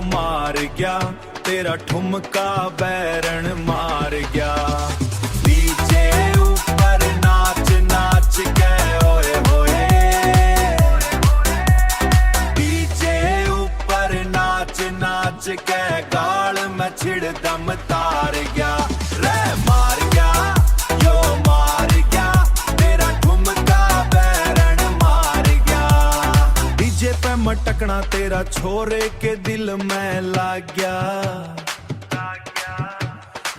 मार गया, तेरा ठुमका बैरन मार गया। डीजे ऊपर नाच नाच के ओए होए, डीजे ऊपर नाच नाच के गाल में छिड़दम तार गया। रे मार गया यो मार गया, तेरा ठुमका बैरन मार गया। डीजे पे मटकना तेरा छोरे के दिल में लाग गया।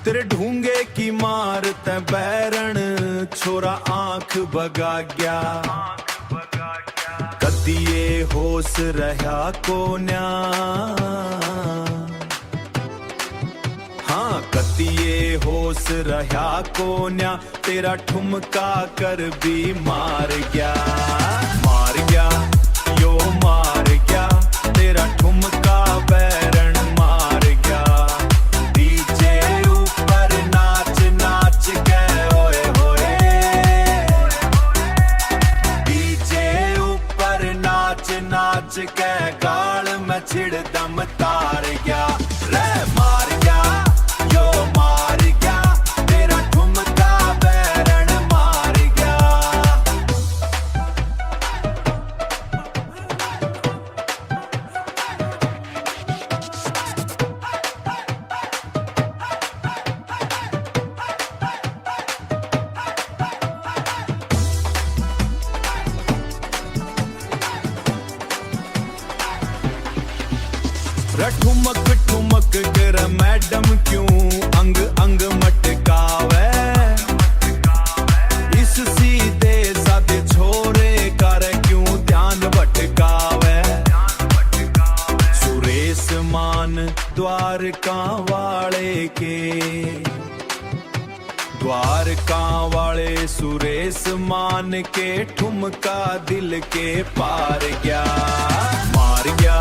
तेरे ढूंगे की मार ते बैरन छोरा आंख बगा गया। कदिए होश रहा कोन्या, हाँ कदिए होश रहा कोन्या, तेरा ठुमका कर भी मार गया। मार गया यो मार गया, तेरा ठुमका बैरन मार गया। डीजे ऊपर नाच नाच के ओए होए, डीजे ऊपर नाच नाच के गाल में छिड़दम तार गया। रे मार गया यो मार गया, तेरा ठुमका बैरन मार गया। ठुमक ठुमक कर मैडम क्यों अंग अंग मटकावे, इस सीधे साधे छोरे कर क्यों ध्यान भटकावे। सुरेश मान द्वारका वाले के, द्वारका वाले सुरेश मान के ठुमका दिल के पार गया। मार गया